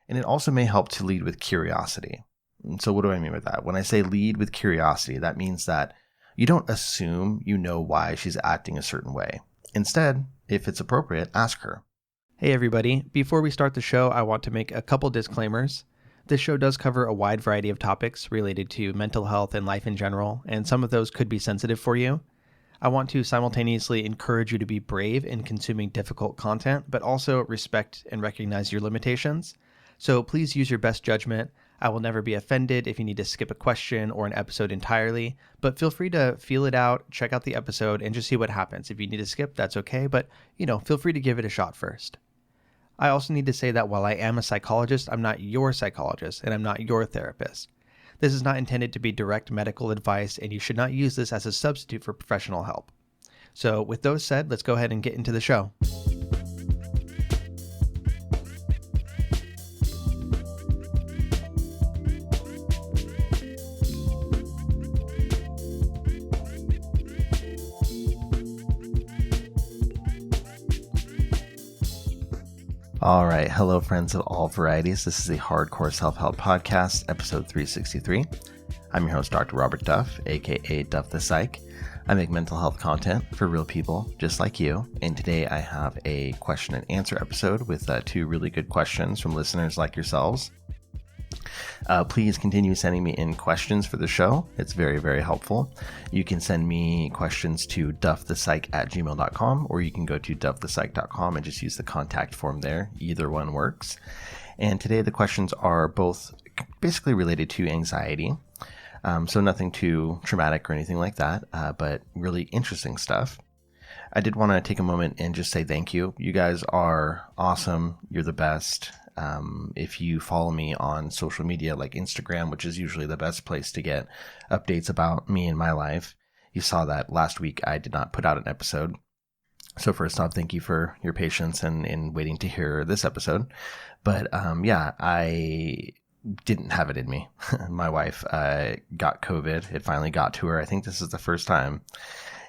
And it also may help to lead with curiosity. And so what do I mean by that? When I say lead with curiosity, that means that you don't assume you know why she's acting a certain way. Instead, if it's appropriate, ask her. Hey everybody, before we start the show, I want to make a couple disclaimers. This show does cover a wide variety of topics related to mental health and life in general, and some of those could be sensitive for you. I want to simultaneously encourage you to be brave in consuming difficult content, but also respect and recognize your limitations. So please use your best judgment. I will never be offended if you need to skip a question or an episode entirely, but feel free to feel it out, check out the episode, and just see what happens. If you need to skip, that's okay, but feel free to give it a shot first. I also need to say that while I am a psychologist, I'm not your psychologist, and I'm not your therapist. This is not intended to be direct medical advice, and you should not use this as a substitute for professional help. So with those said, let's go ahead and get into the show. All right. Hello, friends of all varieties. This is the Hardcore Self-Help Podcast, episode 363. I'm your host, Dr. Robert Duff, aka Duff the Psych. I make mental health content for real people just like you. And today I have a question and answer episode with two really good questions from listeners like yourselves. Please continue sending me in questions for the show. It's very, very helpful. You can send me questions to duffthepsych@gmail.com, or you can go to duffthepsych.com and just use the contact form there. Either one works. And today the questions are both basically related to anxiety. So nothing too traumatic or anything like that, but really interesting stuff. I did want to take a moment and just say thank you. You guys are awesome. You're the best. If you follow me on social media like Instagram, which is usually the best place to get updates about me and my life, you saw that last week I did not put out an episode. So first off, thank you for your patience and in waiting to hear this episode. But I didn't have it in me. My wife got COVID. It finally got to her. I think this is the first time.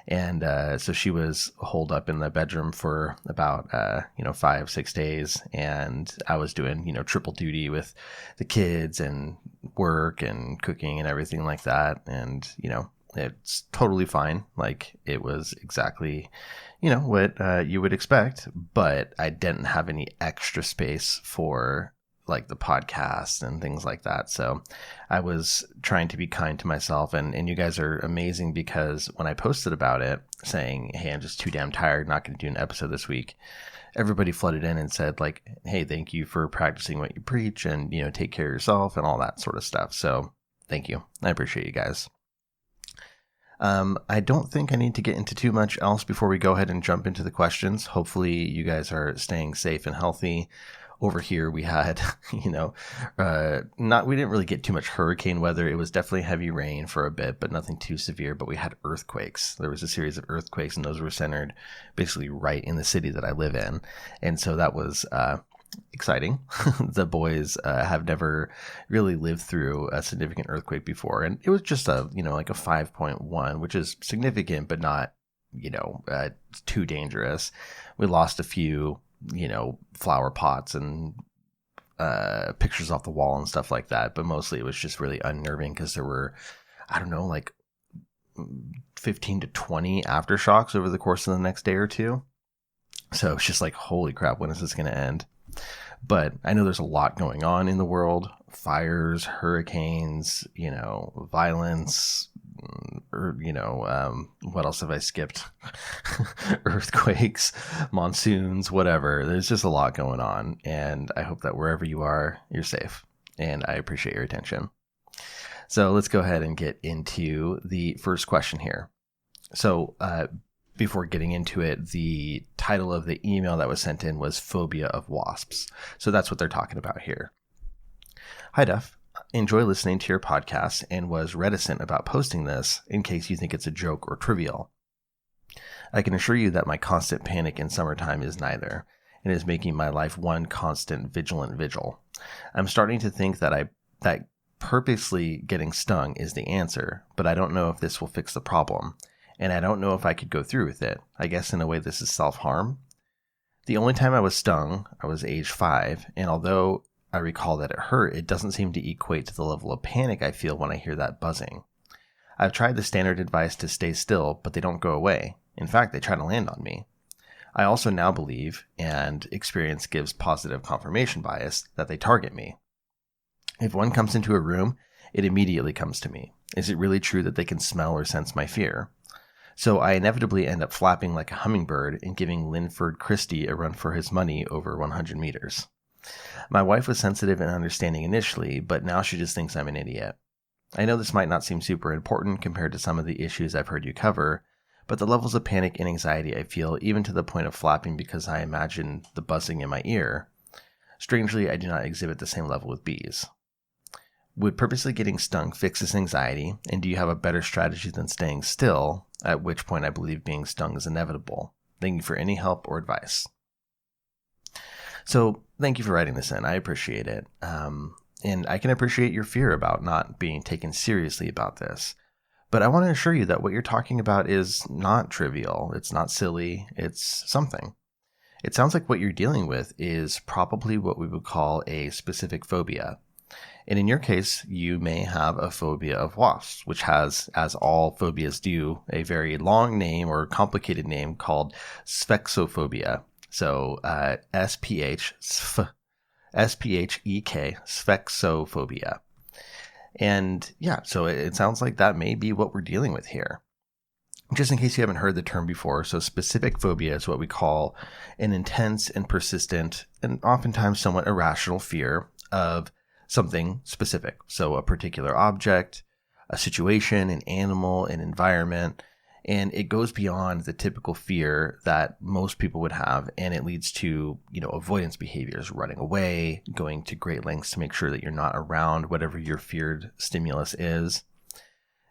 And so she was holed up in the bedroom for about 5-6 days, and I was doing triple duty with the kids and work and cooking and everything like that. And it's totally fine. Like, it was exactly what you would expect, but I didn't have any extra space for like the podcast and things like that. So I was trying to be kind to myself, and you guys are amazing, because when I posted about it saying, hey, I'm just too damn tired, not going to do an episode this week, everybody flooded in and said like, hey, thank you for practicing what you preach, and take care of yourself and all that sort of stuff. So thank you. I appreciate you guys. I don't think I need to get into too much else before we go ahead and jump into the questions. Hopefully you guys are staying safe and healthy. Over here we had, we didn't really get too much hurricane weather. It was definitely heavy rain for a bit, but nothing too severe. But we had earthquakes. There was a series of earthquakes, and those were centered basically right in the city that I live in. And so that was exciting. The boys have never really lived through a significant earthquake before. And it was just like a 5.1, which is significant, but not, too dangerous. We lost a few flower pots and pictures off the wall and stuff like that. But mostly it was just really unnerving, because there were, like 15 to 20 aftershocks over the course of the next day or two. So it's just like, holy crap, when is this going to end? But I know there's a lot going on in the world: fires, hurricanes, violence, or, what else have I skipped? Earthquakes, monsoons, whatever. There's just a lot going on. And I hope that wherever you are, you're safe. And I appreciate your attention. So let's go ahead and get into the first question here. So before getting into it, the title of the email that was sent in was Phobia of Wasps. So that's what they're talking about here. Hi, Duff. Enjoy listening to your podcast and was reticent about posting this in case you think it's a joke or trivial. I can assure you that my constant panic in summertime is neither, and is making my life one constant vigilant vigil. I'm starting to think that purposely getting stung is the answer, but I don't know if this will fix the problem, and I don't know if I could go through with it. I guess in a way this is self-harm. The only time I was stung, I was age 5, and although I recall that it hurt, it doesn't seem to equate to the level of panic I feel when I hear that buzzing. I've tried the standard advice to stay still, but they don't go away. In fact, they try to land on me. I also now believe, and experience gives positive confirmation bias, that they target me. If one comes into a room, it immediately comes to me. Is it really true that they can smell or sense my fear? So I inevitably end up flapping like a hummingbird and giving Linford Christie a run for his money over 100 meters. My wife was sensitive and understanding initially, but now she just thinks I'm an idiot. I know this might not seem super important compared to some of the issues I've heard you cover, but the levels of panic and anxiety I feel, even to the point of flapping because I imagine the buzzing in my ear, strangely, I do not exhibit the same level with bees. Would purposely getting stung fix this anxiety, and do you have a better strategy than staying still, at which point I believe being stung is inevitable? Thank you for any help or advice. So thank you for writing this in. I appreciate it. And I can appreciate your fear about not being taken seriously about this. But I want to assure you that what you're talking about is not trivial. It's not silly. It's something. It sounds like what you're dealing with is probably what we would call a specific phobia. And in your case, you may have a phobia of wasps, which has, as all phobias do, a very long name or complicated name called spheksophobia. So S-P-H-E-K, spheksophobia. And yeah, so it sounds like that may be what we're dealing with here. Just in case you haven't heard the term before, so specific phobia is what we call an intense and persistent and oftentimes somewhat irrational fear of something specific. So a particular object, a situation, an animal, an environment, and it goes beyond the typical fear that most people would have, and it leads to, avoidance behaviors, running away, going to great lengths to make sure that you're not around whatever your feared stimulus is.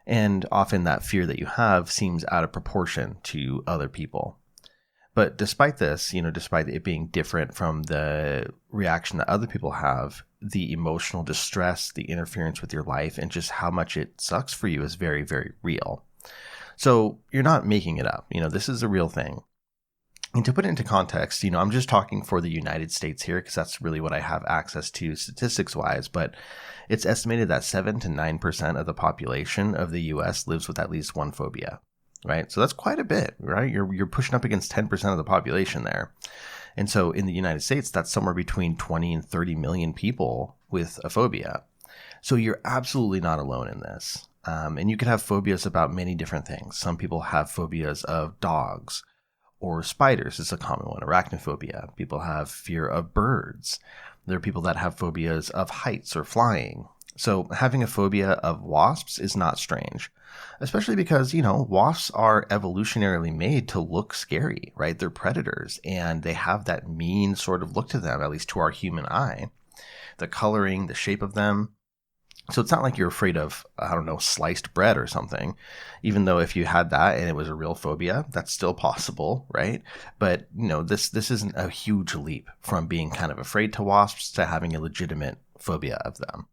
And often that fear that you have seems out of proportion to other people. But despite this, despite it being different from the reaction that other people have, the emotional distress, the interference with your life, and just how much it sucks for you is very, very real. So you're not making it up. This is a real thing. And to put it into context, I'm just talking for the United States here because that's really what I have access to statistics-wise, but it's estimated that 7 to 9% of the population of the U.S. lives with at least one phobia, right? So that's quite a bit, right? You're pushing up against 10% of the population there. And so in the United States, that's somewhere between 20 and 30 million people with a phobia. So you're absolutely not alone in this. And you could have phobias about many different things. Some people have phobias of dogs or spiders is a common one, arachnophobia. People have fear of birds. There are people that have phobias of heights or flying. So having a phobia of wasps is not strange, especially because, wasps are evolutionarily made to look scary, right? They're predators and they have that mean sort of look to them, at least to our human eye. The coloring, the shape of them. So it's not like you're afraid of, sliced bread or something, even though if you had that and it was a real phobia, that's still possible, right? But, this isn't a huge leap from being kind of afraid to wasps to having a legitimate phobia of them.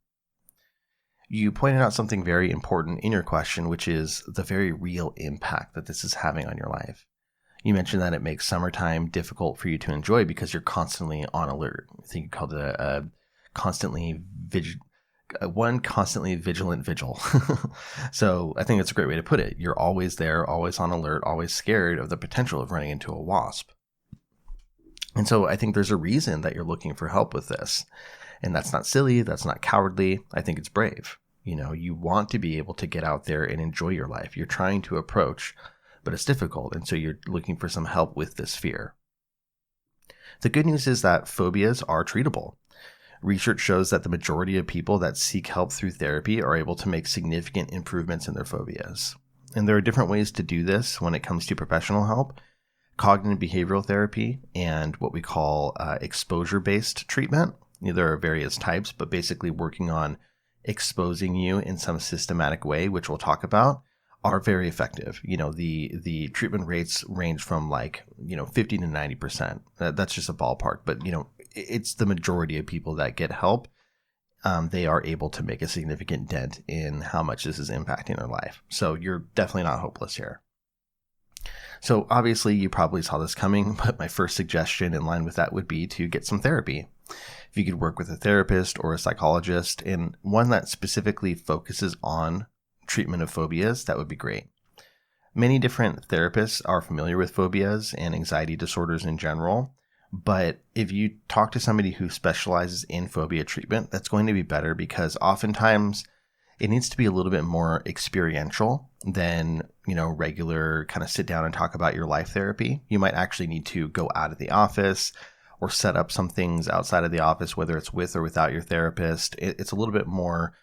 You pointed out something very important in your question, which is the very real impact that this is having on your life. You mentioned that it makes summertime difficult for you to enjoy because you're constantly on alert. I think you called it a constantly vigilant vigil. So I think that's a great way to put it. You're always there, always on alert, always scared of the potential of running into a wasp. And so I think there's a reason that you're looking for help with this. And that's not silly. That's not cowardly. I think it's brave. You want to be able to get out there and enjoy your life. You're trying to approach, but it's difficult. And so you're looking for some help with this fear. The good news is that phobias are treatable. Research shows that the majority of people that seek help through therapy are able to make significant improvements in their phobias. And there are different ways to do this when it comes to professional help, cognitive behavioral therapy, and what we call exposure-based treatment. There are various types, but basically working on exposing you in some systematic way, which we'll talk about, are very effective. The treatment rates range from 50 to 90%. That's just a ballpark, but it's the majority of people that get help. They are able to make a significant dent in how much this is impacting their life. So you're definitely not hopeless here. So obviously you probably saw this coming, but my first suggestion in line with that would be to get some therapy. If you could work with a therapist or a psychologist and one that specifically focuses on treatment of phobias, that would be great. Many different therapists are familiar with phobias and anxiety disorders in general, but if you talk to somebody who specializes in phobia treatment, that's going to be better because oftentimes it needs to be a little bit more experiential than, regular kind of sit down and talk about your life therapy. You might actually need to go out of the office or set up some things outside of the office, whether it's with or without your therapist. It's a little bit more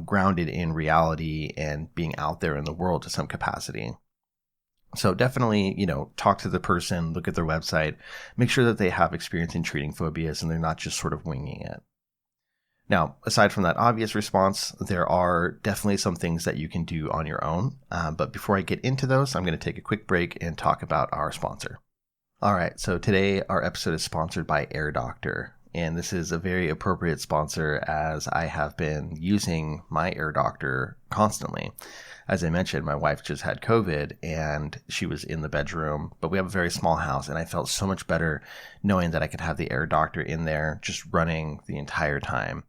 grounded in reality and being out there in the world to some capacity. So definitely, talk to the person, look at their website, make sure that they have experience in treating phobias and they're not just sort of winging it. Now, aside from that obvious response, there are definitely some things that you can do on your own. But before I get into those, I'm going to take a quick break and talk about our sponsor. All right, so today our episode is sponsored by Air Doctor. And this is a very appropriate sponsor as I have been using my Air Doctor constantly. As I mentioned, my wife just had COVID and she was in the bedroom, but we have a very small house and I felt so much better knowing that I could have the Air Doctor in there just running the entire time.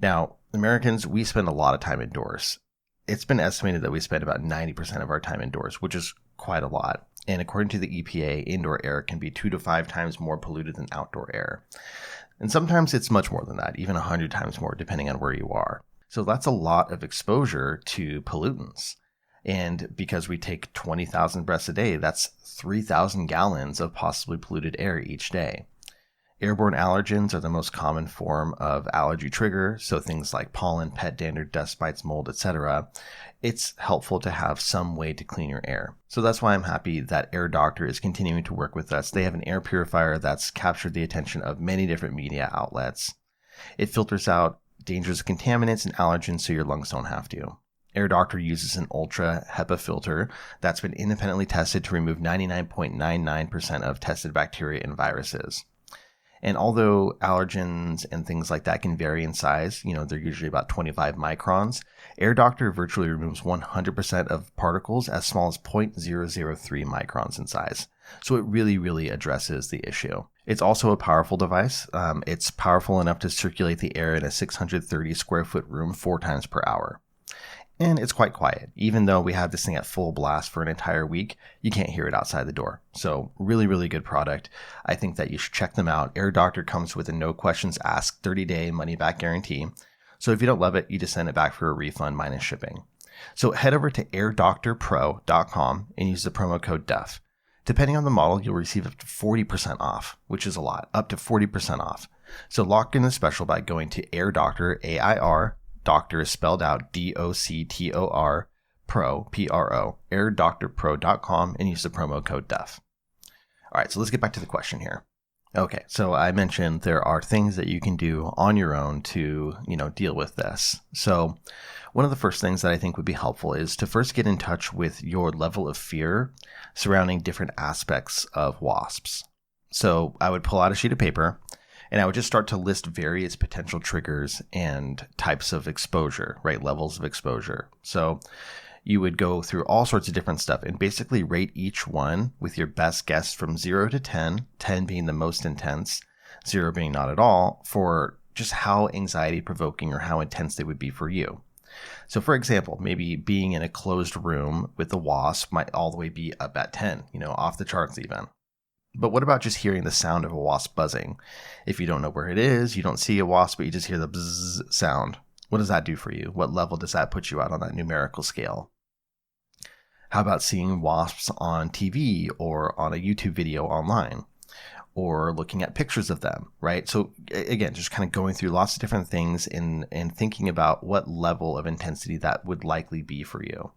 Now, Americans, we spend a lot of time indoors. It's been estimated that we spend about 90% of our time indoors, which is quite a lot. And according to the EPA, indoor air can be 2 to 5 times more polluted than outdoor air. And sometimes it's much more than that, even 100 times more, depending on where you are. So that's a lot of exposure to pollutants. And because we take 20,000 breaths a day, that's 3,000 gallons of possibly polluted air each day. Airborne allergens are the most common form of allergy trigger, so things like pollen, pet dander, dust mites, mold, etc. It's helpful to have some way to clean your air. So that's why I'm happy that Air Doctor is continuing to work with us. They have an air purifier that's captured the attention of many different media outlets. It filters out dangerous contaminants and allergens so your lungs don't have to. Air Doctor uses an ultra HEPA filter that's been independently tested to remove 99.99% of tested bacteria and viruses. And although allergens and things like that can vary in size, they're usually about 25 microns, Air Doctor virtually removes 100% of particles as small as 0.003 microns in size. So it really, really addresses the issue. It's also a powerful device. It's powerful enough to circulate the air in a 630 square foot room 4 times per hour. And it's quite quiet. Even though we have this thing at full blast for an entire week, you can't hear it outside the door. So really, really good product. I think that you should check them out. Air Doctor comes with a no questions asked 30-day money-back guarantee. So if you don't love it, you just send it back for a refund minus shipping. So head over to airdoctorpro.com and use the promo code DUFF. Depending on the model, you'll receive up to 40% off, which is a lot, up to 40% off. So lock in the special by going to Air Doctor, AIR, Doctor is spelled out DOCTOR, Pro, PRO, airdoctorpro.com, and use the promo code DUFF. All right, so let's get back to the question here. Okay, so I mentioned there are things that you can do on your own to, deal with this. So one of the first things that I think would be helpful is to first get in touch with your level of fear surrounding different aspects of wasps. So I would pull out a sheet of paper and I would just start to list various potential triggers and types of exposure, right? Levels of exposure. So you would go through all sorts of different stuff and basically rate each one with your best guess from 0 to 10, 10 being the most intense, 0 being not at all, for just how anxiety provoking or how intense they would be for you. So for example, maybe being in a closed room with a wasp might all the way be up at 10, off the charts even. But what about just hearing the sound of a wasp buzzing? If you don't know where it is, you don't see a wasp, but you just hear the bzzz sound. What does that do for you? What level does that put you at on that numerical scale? How about seeing wasps on TV or on a YouTube video online? Or looking at pictures of them, right? So again, just kind of going through lots of different things and thinking about what level of intensity that would likely be for you.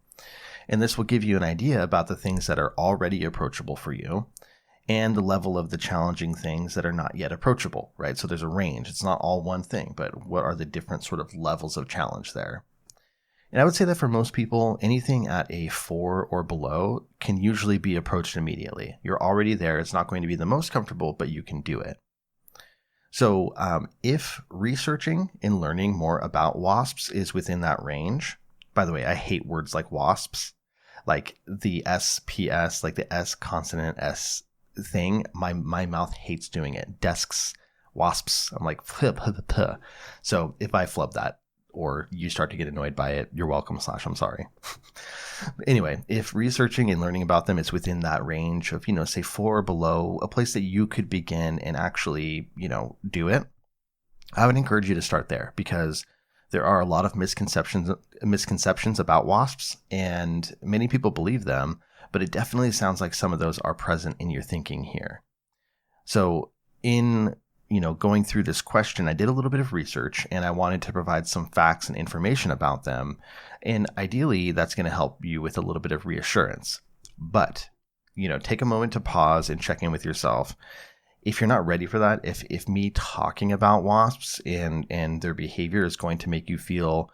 And this will give you an idea about the things that are already approachable for you and the level of the challenging things that are not yet approachable, right? So there's a range. It's not all one thing, but what are the different sort of levels of challenge there? And I would say that for most people, anything at a 4 or below can usually be approached immediately. You're already there. It's not going to be the most comfortable, but you can do it. So if researching and learning more about wasps is within that range, by the way, I hate words like wasps, like the SPS, like the S consonant S thing. My mouth hates doing it. Desks, wasps. I'm like, flip. So if I flub that or you start to get annoyed by it, you're welcome / I'm sorry. Anyway, if researching and learning about them is within that range of, say 4 or below, a place that you could begin and actually, do it, I would encourage you to start there, because there are a lot of misconceptions about wasps, and many people believe them, but it definitely sounds like some of those are present in your thinking here. So in going through this question, I did a little bit of research and I wanted to provide some facts and information about them. And ideally, that's going to help you with a little bit of reassurance. But, take a moment to pause and check in with yourself. If you're not ready for that, if me talking about wasps and their behavior is going to make you feel,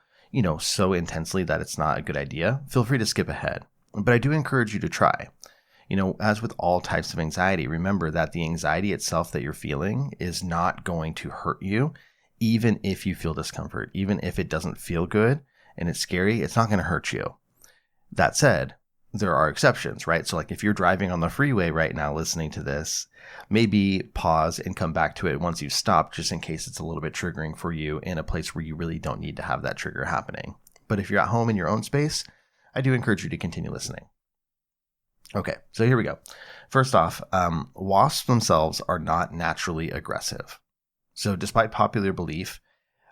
so intensely that it's not a good idea, feel free to skip ahead. But I do encourage you to try. As with all types of anxiety, remember that the anxiety itself that you're feeling is not going to hurt you, even if you feel discomfort, even if it doesn't feel good and it's scary, it's not going to hurt you. That said, there are exceptions, right? So like if you're driving on the freeway right now listening to this, maybe pause and come back to it once you've stopped, just in case it's a little bit triggering for you in a place where you really don't need to have that trigger happening. But if you're at home in your own space, I do encourage you to continue listening. Okay, so here we go. First off, wasps themselves are not naturally aggressive. So despite popular belief,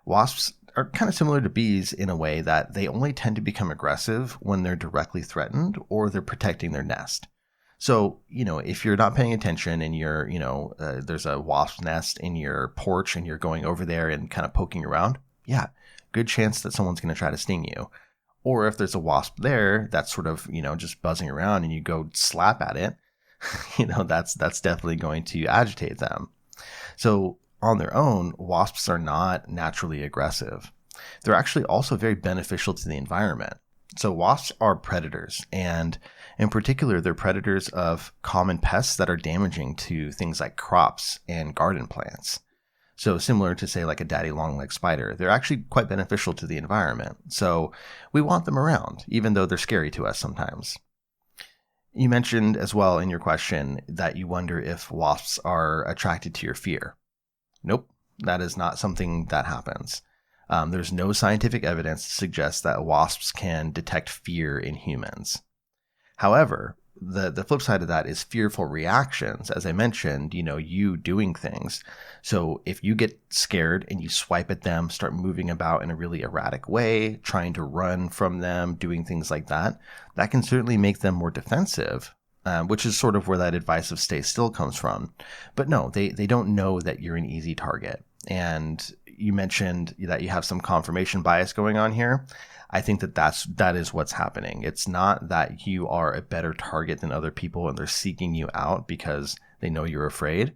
wasps are kind of similar to bees in a way that they only tend to become aggressive when they're directly threatened or they're protecting their nest. So, if you're not paying attention and you're, there's a wasp nest in your porch and you're going over there and kind of poking around, yeah, good chance that someone's going to try to sting you. Or if there's a wasp there that's sort of, just buzzing around and you go slap at it, that's definitely going to agitate them. So on their own, wasps are not naturally aggressive. They're actually also very beneficial to the environment. So wasps are predators, and in particular, they're predators of common pests that are damaging to things like crops and garden plants. So similar to, say, like a daddy long-legged spider, they're actually quite beneficial to the environment. So we want them around, even though they're scary to us sometimes. You mentioned as well in your question that you wonder if wasps are attracted to your fear. Nope, that is not something that happens. There's no scientific evidence to suggest that wasps can detect fear in humans. However, the flip side of that is fearful reactions. As I mentioned, you doing things. So if you get scared and you swipe at them, start moving about in a really erratic way, trying to run from them, doing things like that, that can certainly make them more defensive, which is sort of where that advice of stay still comes from. But no, they don't know that you're an easy target. And you mentioned that you have some confirmation bias going on here. I think that is what's happening. It's not that you are a better target than other people and they're seeking you out because they know you're afraid.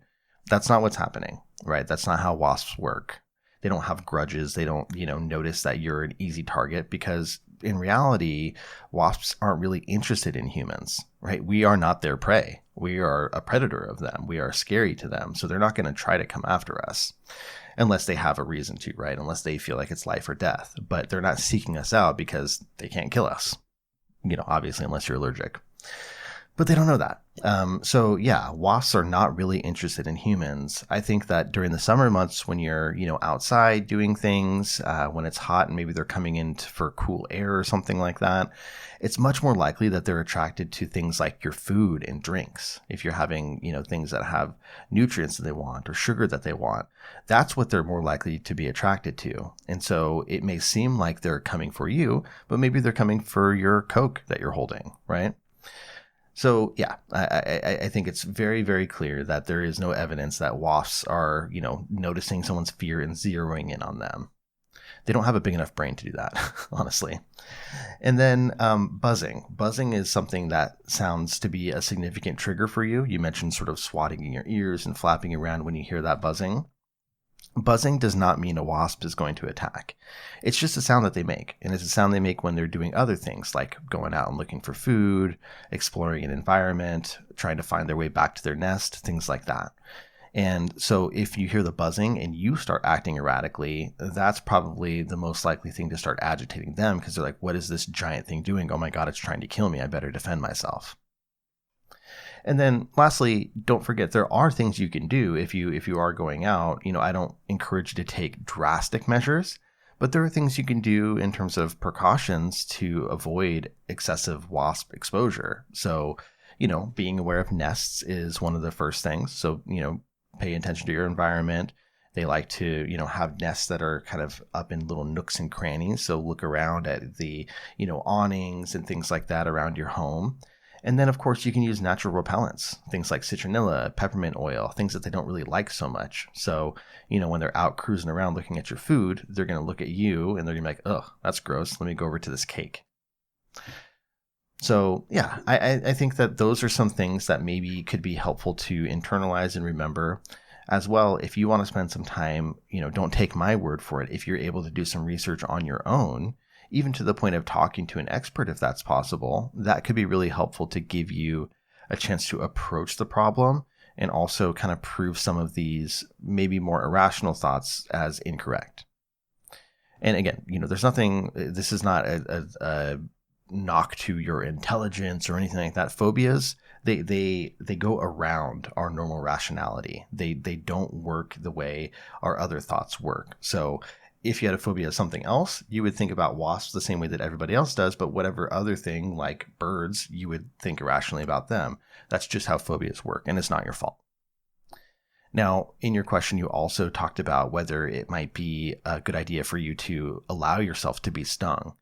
That's not what's happening, right? That's not how wasps work. They don't have grudges. They don't, notice that you're an easy target, because in reality, wasps aren't really interested in humans, right? We are not their prey. We are a predator of them. We are scary to them. So they're not going to try to come after us unless they have a reason to, right? Unless they feel like it's life or death. But they're not seeking us out because they can't kill us, obviously, unless you're allergic. But they don't know that. So yeah, wasps are not really interested in humans. I think that during the summer months when you're, outside doing things, when it's hot and maybe they're coming in for cool air or something like that, it's much more likely that they're attracted to things like your food and drinks. If you're having, things that have nutrients that they want or sugar that they want, that's what they're more likely to be attracted to. And so it may seem like they're coming for you, but maybe they're coming for your Coke that you're holding, right? So yeah, I think it's very, very clear that there is no evidence that wasps are, noticing someone's fear and zeroing in on them. They don't have a big enough brain to do that, honestly. And then buzzing. Buzzing is something that sounds to be a significant trigger for you. You mentioned sort of swatting in your ears and flapping around when you hear that buzzing. Buzzing does not mean a wasp is going to attack. It's just a sound that they make, and it's a sound they make when they're doing other things like going out and looking for food, exploring an environment, trying to find their way back to their nest, things like that. And so if you hear the buzzing and you start acting erratically, that's probably the most likely thing to start agitating them, because they're like, what is this giant thing doing? Oh my God, it's trying to kill me. I better defend myself. And then lastly, don't forget there are things you can do if you are going out. I don't encourage you to take drastic measures, but there are things you can do in terms of precautions to avoid excessive wasp exposure. So, being aware of nests is one of the first things. So, pay attention to your environment. They like to, have nests that are kind of up in little nooks and crannies. So look around at the, awnings and things like that around your home. And then, of course, you can use natural repellents, things like citronella, peppermint oil, things that they don't really like so much. So, when they're out cruising around looking at your food, they're going to look at you and they're going to be like, oh, that's gross. Let me go over to this cake. So, yeah, I think that those are some things that maybe could be helpful to internalize and remember. As well, if you want to spend some time, don't take my word for it. If you're able to do some research on your own, even to the point of talking to an expert, if that's possible, that could be really helpful to give you a chance to approach the problem and also kind of prove some of these maybe more irrational thoughts as incorrect. And again, there's nothing, this is not a knock to your intelligence or anything like that. Phobias, they go around our normal rationality. They don't work the way our other thoughts work. So if you had a phobia of something else, you would think about wasps the same way that everybody else does, but whatever other thing like birds, you would think irrationally about them. That's just how phobias work, and it's not your fault. Now, in your question, you also talked about whether it might be a good idea for you to allow yourself to be stung.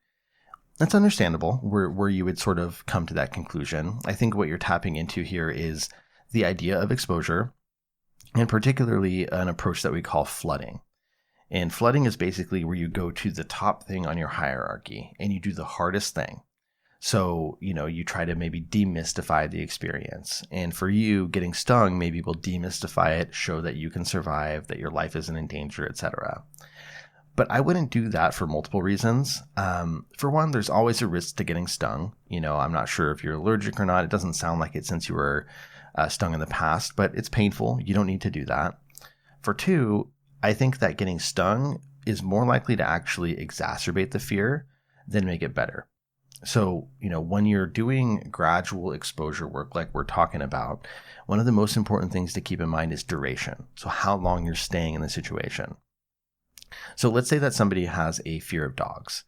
That's understandable where you would sort of come to that conclusion. I think what you're tapping into here is the idea of exposure, and particularly an approach that we call flooding. And flooding is basically where you go to the top thing on your hierarchy and you do the hardest thing. So, you try to maybe demystify the experience. And for you, getting stung maybe will demystify it, show that you can survive, that your life isn't in danger, etc. But I wouldn't do that for multiple reasons. For one, there's always a risk to getting stung. I'm not sure if you're allergic or not. It doesn't sound like it since you were stung in the past, but it's painful. You don't need to do that. For two, I think that getting stung is more likely to actually exacerbate the fear than make it better. So, when you're doing gradual exposure work like we're talking about, one of the most important things to keep in mind is duration. So how long you're staying in the situation. So let's say that somebody has a fear of dogs.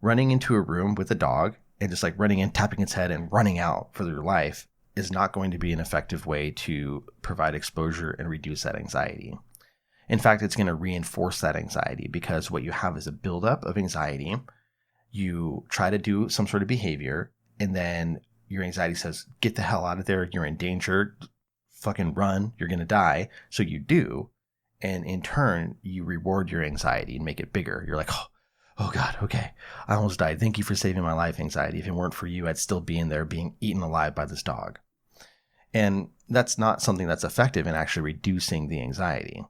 Running into a room with a dog and just like running in, tapping its head and running out for their life is not going to be an effective way to provide exposure and reduce that anxiety. In fact, it's going to reinforce that anxiety because what you have is a buildup of anxiety. You try to do some sort of behavior, and then your anxiety says, get the hell out of there. You're in danger. Fucking run. You're going to die. So you do. And in turn, you reward your anxiety and make it bigger. You're like, oh God, okay. I almost died. Thank you for saving my life, anxiety. If it weren't for you, I'd still be in there being eaten alive by this dog. And that's not something that's effective in actually reducing the anxiety.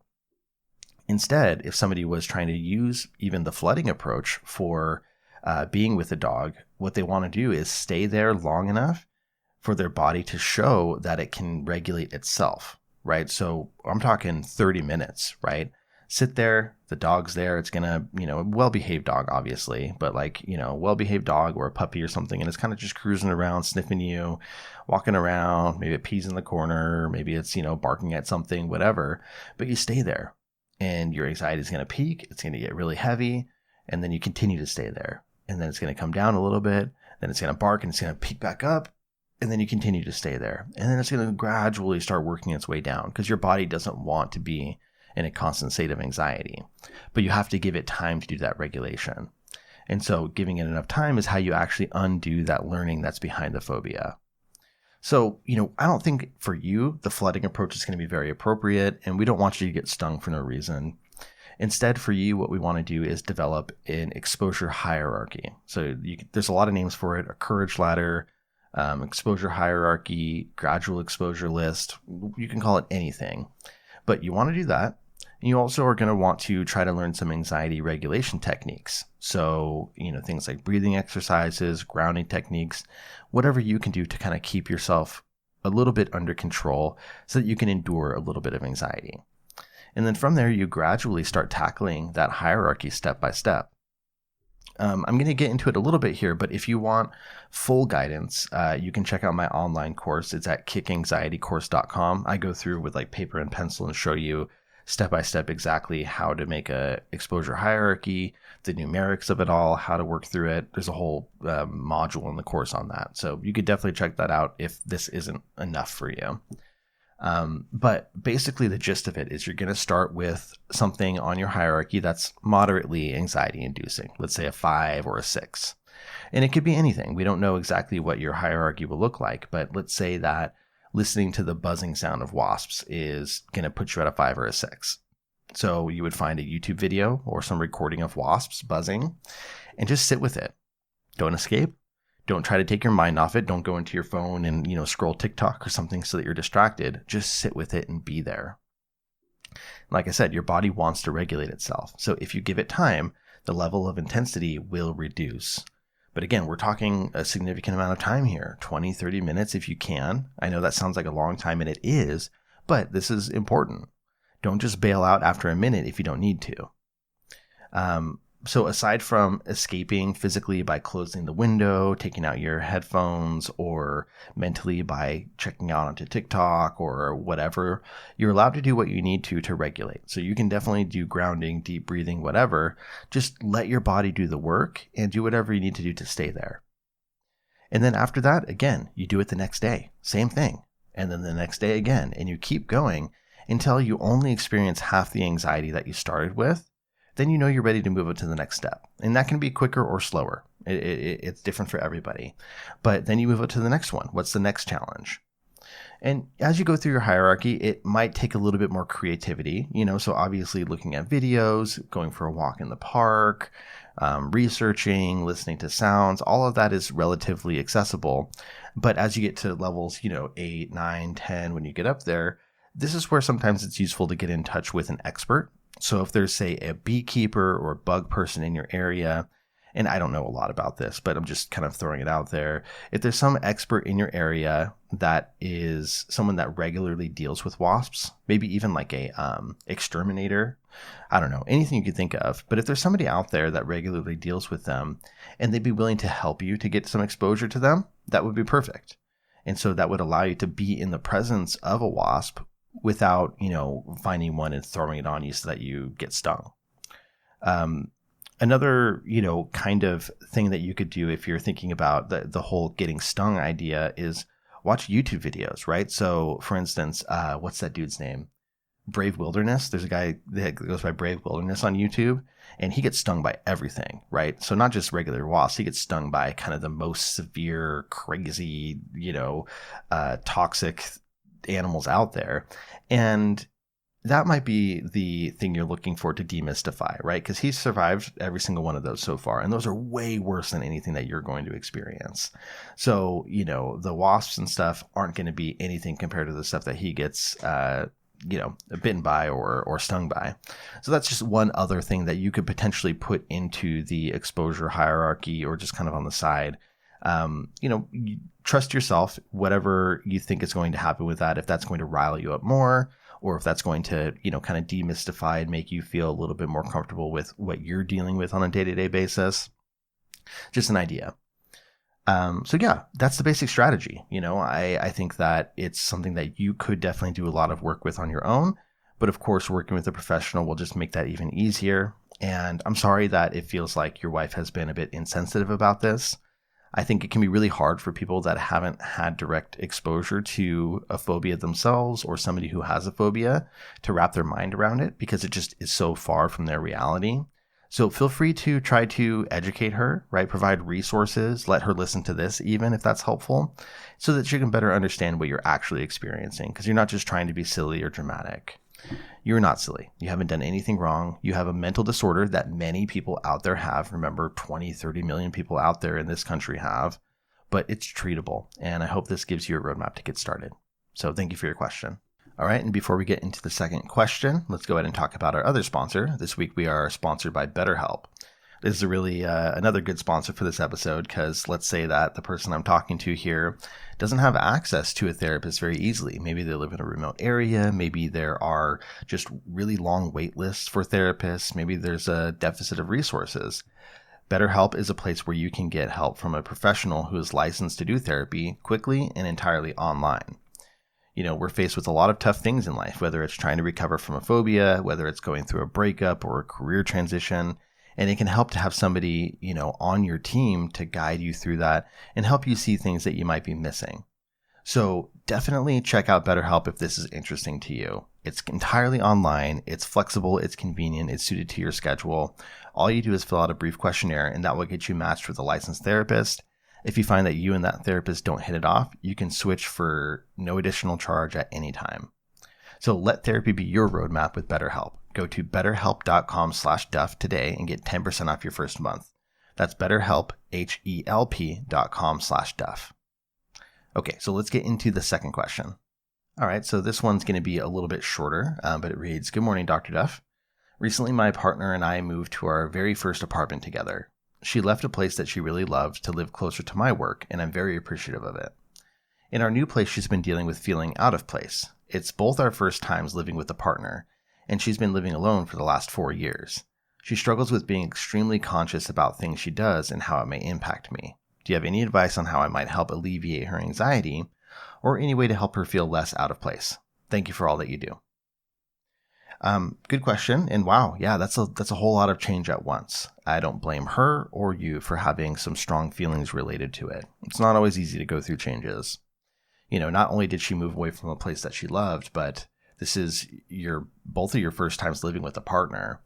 Instead, if somebody was trying to use even the flooding approach for being with a dog, what they want to do is stay there long enough for their body to show that it can regulate itself, right? So I'm talking 30 minutes, right? Sit there, the dog's there, it's gonna, a well-behaved dog, obviously, but like, a well-behaved dog or a puppy or something, and it's kind of just cruising around, sniffing you, walking around, maybe it pees in the corner, maybe it's, barking at something, whatever, but you stay there. And your anxiety is going to peak, it's going to get really heavy, and then you continue to stay there. And then it's going to come down a little bit, then it's going to bark and it's going to peak back up, and then you continue to stay there. And then it's going to gradually start working its way down because your body doesn't want to be in a constant state of anxiety. But you have to give it time to do that regulation. And so giving it enough time is how you actually undo that learning that's behind the phobia. So, I don't think for you, the flooding approach is going to be very appropriate, and we don't want you to get stung for no reason. Instead, for you, what we want to do is develop an exposure hierarchy. So there's a lot of names for it: a courage ladder, exposure hierarchy, gradual exposure list. You can call it anything, but you want to do that. And you also are going to want to try to learn some anxiety regulation techniques. So, things like breathing exercises, grounding techniques, whatever you can do to kind of keep yourself a little bit under control so that you can endure a little bit of anxiety. And then from there, you gradually start tackling that hierarchy step by step. I'm going to get into it a little bit here, but if you want full guidance, you can check out my online course. It's at kickanxietycourse.com. I go through with like paper and pencil and show you step by step exactly how to make a exposure hierarchy, the numerics of it all, how to work through it. There's a whole module in the course on that. So you could definitely check that out if this isn't enough for you. But basically the gist of it is you're going to start with something on your hierarchy that's moderately anxiety inducing, let's say a 5 or a 6. And it could be anything. We don't know exactly what your hierarchy will look like, but let's say that listening to the buzzing sound of wasps is going to put you at a 5 or a 6. So you would find a YouTube video or some recording of wasps buzzing and just sit with it. Don't escape. Don't try to take your mind off it. Don't go into your phone and, scroll TikTok or something so that you're distracted. Just sit with it and be there. Like I said, your body wants to regulate itself. So if you give it time, the level of intensity will reduce. But again, we're talking a significant amount of time here, 20, 30 minutes if you can. I know that sounds like a long time, and it is, but this is important. Don't just bail out after a minute if you don't need to. So aside from escaping physically by closing the window, taking out your headphones, or mentally by checking out onto TikTok or whatever, you're allowed to do what you need to regulate. So you can definitely do grounding, deep breathing, whatever. Just let your body do the work and do whatever you need to do to stay there. And then after that, again, you do it the next day. Same thing. And then the next day again. And you keep going until you only experience half the anxiety that you started with. Then you know you're ready to move it to the next step. And that can be quicker or slower. It's different for everybody. But then you move it to the next one. What's the next challenge? And as you go through your hierarchy, it might take a little bit more creativity, so obviously looking at videos, going for a walk in the park, researching, listening to sounds, all of that is relatively accessible. But as you get to levels, 8, 9, 10, when you get up there, this is where sometimes it's useful to get in touch with an expert. So if there's, say, a beekeeper or bug person in your area, and I don't know a lot about this, but I'm just kind of throwing it out there. If there's some expert in your area that is someone that regularly deals with wasps, maybe even like a exterminator, I don't know, anything you could think of. But if there's somebody out there that regularly deals with them and they'd be willing to help you to get some exposure to them, that would be perfect. And so that would allow you to be in the presence of a wasp without, finding one and throwing it on you so that you get stung. Another, kind of thing that you could do if you're thinking about the whole getting stung idea is watch YouTube videos, right? So for instance, what's that dude's name? Brave Wilderness. There's a guy that goes by Brave Wilderness on YouTube, and he gets stung by everything, right? So not just regular wasps, he gets stung by kind of the most severe, crazy, toxic animals out there. And that might be the thing you're looking for to demystify, right? Because he's survived every single one of those so far. And those are way worse than anything that you're going to experience. So, the wasps and stuff aren't going to be anything compared to the stuff that he gets, bitten by or stung by. So that's just one other thing that you could potentially put into the exposure hierarchy or just kind of on the side. You trust yourself, whatever you think is going to happen with that, if that's going to rile you up more, or if that's going to, kind of demystify and make you feel a little bit more comfortable with what you're dealing with on a day-to-day basis. Just an idea. So yeah, that's the basic strategy. I think that it's something that you could definitely do a lot of work with on your own, but of course, working with a professional will just make that even easier. And I'm sorry that it feels like your wife has been a bit insensitive about this. I think it can be really hard for people that haven't had direct exposure to a phobia themselves or somebody who has a phobia to wrap their mind around it because it just is so far from their reality. So feel free to try to educate her, right? Provide resources, let her listen to this even if that's helpful so that she can better understand what you're actually experiencing because you're not just trying to be silly or dramatic. You're not silly. You haven't done anything wrong. You have a mental disorder that many people out there have. Remember, 20, 30 million people out there in this country have, but it's treatable. And I hope this gives you a roadmap to get started. So thank you for your question. All right. And before we get into the second question, let's go ahead and talk about our other sponsor. This week, we are sponsored by BetterHelp. This is really another good sponsor for this episode because let's say that the person I'm talking to here doesn't have access to a therapist very easily. Maybe they live in a remote area. Maybe there are just really long wait lists for therapists. Maybe there's a deficit of resources. BetterHelp is a place where you can get help from a professional who is licensed to do therapy quickly and entirely online. We're faced with a lot of tough things in life, whether it's trying to recover from a phobia, whether it's going through a breakup or a career transition. And it can help to have somebody, on your team to guide you through that and help you see things that you might be missing. So definitely check out BetterHelp if this is interesting to you. It's entirely online, it's flexible, it's convenient, it's suited to your schedule. All you do is fill out a brief questionnaire and that will get you matched with a licensed therapist. If you find that you and that therapist don't hit it off, you can switch for no additional charge at any time. So let therapy be your roadmap with BetterHelp. Go to betterhelp.com/duff today and get 10% off your first month. That's BetterHelp, HELP.com/duff. Okay, so let's get into the second question. All right, so this one's going to be a little bit shorter, but it reads, "Good morning, Dr. Duff. Recently, my partner and I moved to our very first apartment together. She left a place that she really loved to live closer to my work, and I'm very appreciative of it. In our new place, she's been dealing with feeling out of place. It's both our first times living with a partner, and she's been living alone for the last 4 years. She struggles with being extremely conscious about things she does and how it may impact me. Do you have any advice on how I might help alleviate her anxiety or any way to help her feel less out of place? Thank you for all that you do." Good question. And wow, yeah, that's a whole lot of change at once. I don't blame her or you for having some strong feelings related to it. It's not always easy to go through changes. Not only did she move away from a place that she loved, but this is both of your first times living with a partner.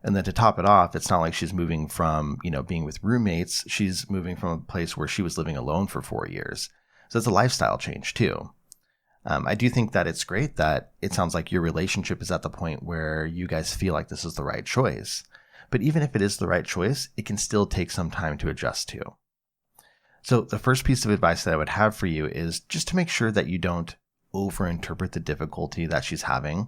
And then to top it off, it's not like she's moving from, being with roommates. She's moving from a place where she was living alone for 4 years. So it's a lifestyle change too. I do think that it's great that it sounds like your relationship is at the point where you guys feel like this is the right choice. But even if it is the right choice, it can still take some time to adjust to. So the first piece of advice that I would have for you is just to make sure that you don't overinterpret the difficulty that she's having.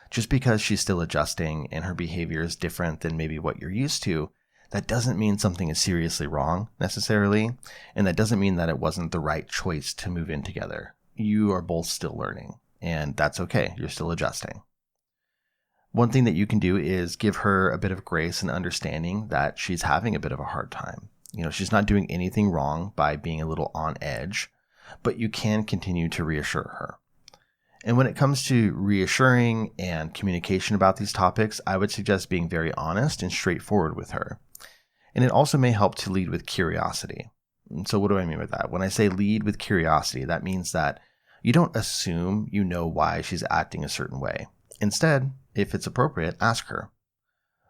Just because she's still adjusting and her behavior is different than maybe what you're used to, that doesn't mean something is seriously wrong necessarily. And that doesn't mean that it wasn't the right choice to move in together. You are both still learning, and that's okay. You're still adjusting. One thing that you can do is give her a bit of grace and understanding that she's having a bit of a hard time. She's not doing anything wrong by being a little on edge, but you can continue to reassure her. And when it comes to reassuring and communication about these topics, I would suggest being very honest and straightforward with her. And it also may help to lead with curiosity. And so what do I mean by that? When I say lead with curiosity, that means that you don't assume you know why she's acting a certain way. Instead, if it's appropriate, ask her.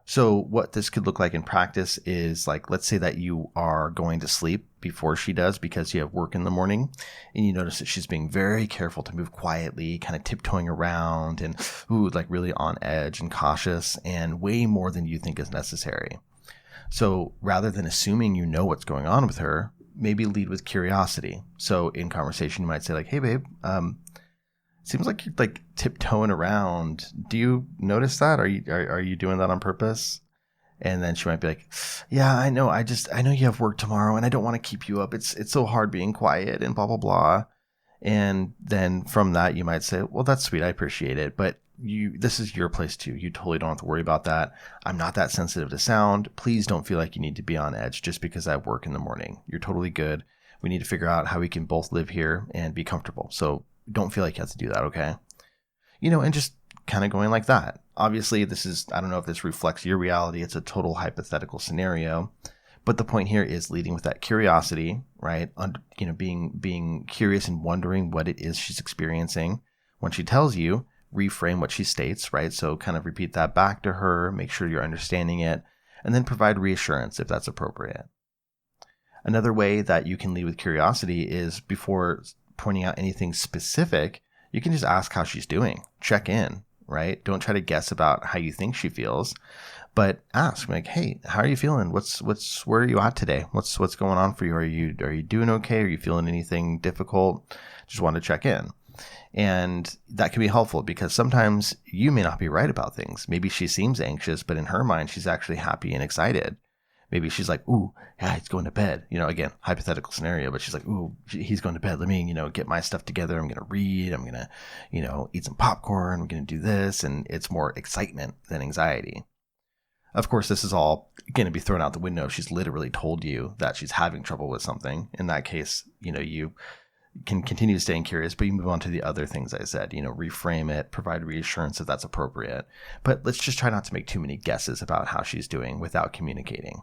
So what this could look like in practice is like, let's say that you are going to sleep before she does because you have work in the morning, and you notice that she's being very careful to move quietly, kind of tiptoeing around and like really on edge and cautious, and way more than you think is necessary. So rather than assuming you know what's going on with her, maybe lead with curiosity. So in conversation, you might say like, "Hey babe, seems like you're like tiptoeing around. Do you notice that? Are you doing that on purpose?" And then she might be like, "Yeah, I know. I know you have work tomorrow and I don't want to keep you up. It's so hard being quiet and blah, blah, blah." And then from that, you might say, "Well, that's sweet. I appreciate it. But this is your place too. You totally don't have to worry about that. I'm not that sensitive to sound. Please don't feel like you need to be on edge just because I work in the morning. You're totally good. We need to figure out how we can both live here and be comfortable. So don't feel like you have to do that, okay?" And just kind of going like that. Obviously, I don't know if this reflects your reality. It's a total hypothetical scenario. But the point here is leading with that curiosity, right? Being curious and wondering what it is she's experiencing. When she tells you, reframe what she states, right? So kind of repeat that back to her, make sure you're understanding it, and then provide reassurance if that's appropriate. Another way that you can lead with curiosity is before pointing out anything specific, you can just ask how she's doing. Check in, right? Don't try to guess about how you think she feels, but ask like, "Hey, how are you feeling? Where are you at today? What's going on for you? Are you doing okay? Are you feeling anything difficult?" Just want to check in. And that can be helpful because sometimes you may not be right about things. Maybe she seems anxious, but in her mind, she's actually happy and excited. Maybe she's like, "Ooh, yeah, he's going to bed." Again, hypothetical scenario, but she's like, "Ooh, he's going to bed. Let me, get my stuff together. I'm going to read. I'm going to, eat some popcorn. I'm going to do this." And it's more excitement than anxiety. Of course, this is all going to be thrown out the window if she's literally told you that she's having trouble with something. In that case, you can continue staying curious, but you move on to the other things I said, reframe it, provide reassurance if that's appropriate. But let's just try not to make too many guesses about how she's doing without communicating.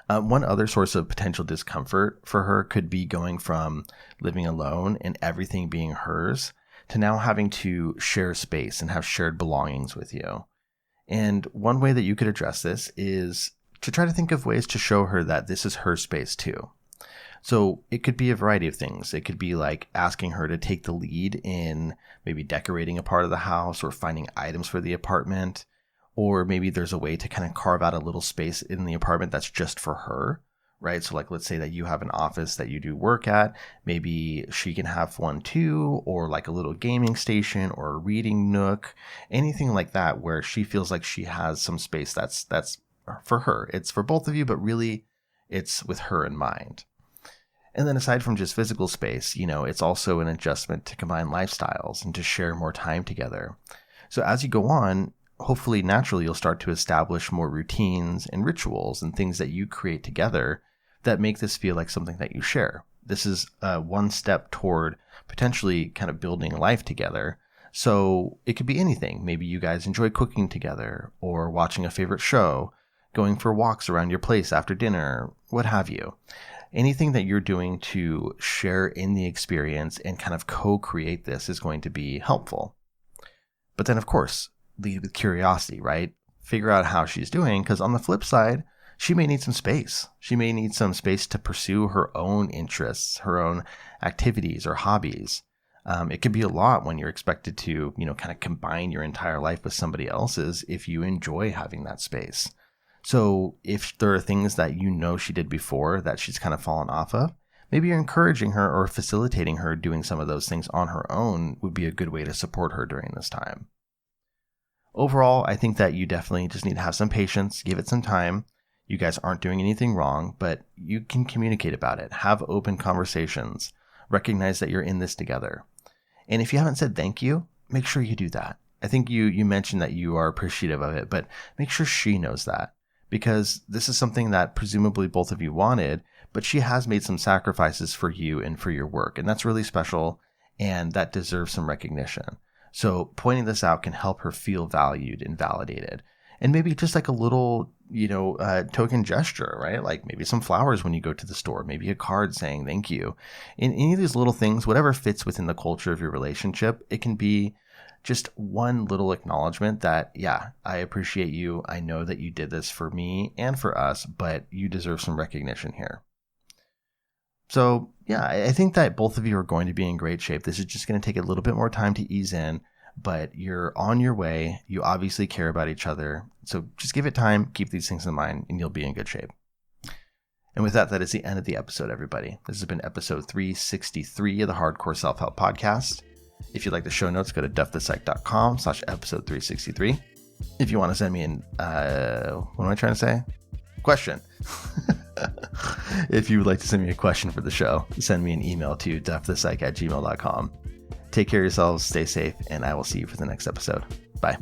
One other source of potential discomfort for her could be going from living alone and everything being hers to now having to share space and have shared belongings with you. And one way that you could address this is to try to think of ways to show her that this is her space too. So it could be a variety of things. It could be like asking her to take the lead in maybe decorating a part of the house or finding items for the apartment. Or maybe there's a way to kind of carve out a little space in the apartment that's just for her, right? So like, let's say that you have an office that you do work at. Maybe she can have one too, or like a little gaming station or a reading nook, anything like that where she feels like she has some space that's for her. It's for both of you, but really it's with her in mind. And then aside from just physical space, it's also an adjustment to combine lifestyles and to share more time together. So as you go on, hopefully naturally you'll start to establish more routines and rituals and things that you create together that make this feel like something that you share. This is one step toward potentially kind of building life together. So it could be anything. Maybe you guys enjoy cooking together or watching a favorite show, going for walks around your place after dinner, what have you. Anything that you're doing to share in the experience and kind of co-create this is going to be helpful. But then, of course, lead with curiosity, right? Figure out how she's doing, because on the flip side, she may need some space. She may need some space to pursue her own interests, her own activities or hobbies. It could be a lot when you're expected to, kind of combine your entire life with somebody else's if you enjoy having that space. So if there are things that she did before that she's kind of fallen off of, maybe you're encouraging her or facilitating her doing some of those things on her own would be a good way to support her during this time. Overall, I think that you definitely just need to have some patience, give it some time. You guys aren't doing anything wrong, but you can communicate about it. Have open conversations. Recognize that you're in this together. And if you haven't said thank you, make sure you do that. I think you mentioned that you are appreciative of it, but make sure she knows that. Because this is something that presumably both of you wanted, but she has made some sacrifices for you and for your work. And that's really special, and that deserves some recognition. So pointing this out can help her feel valued and validated. And maybe just like a little, token gesture, right? Like maybe some flowers when you go to the store, maybe a card saying thank you. In any of these little things, whatever fits within the culture of your relationship, it can be just one little acknowledgement that, yeah, I appreciate you. I know that you did this for me and for us, but you deserve some recognition here. So yeah, I think that both of you are going to be in great shape. This is just going to take a little bit more time to ease in, but you're on your way. You obviously care about each other. So just give it time, keep these things in mind, and you'll be in good shape. And with that, that is the end of the episode, everybody. This has been episode 363 of the Hardcore Self-Help Podcast. If you'd like the show notes, go to duffthepsych.com/episode 363. If you want to send me what am I trying to say? Question. If you would like to send me a question for the show, send me an email to duffthepsych@gmail.com. Take care of yourselves, stay safe, and I will see you for the next episode. Bye.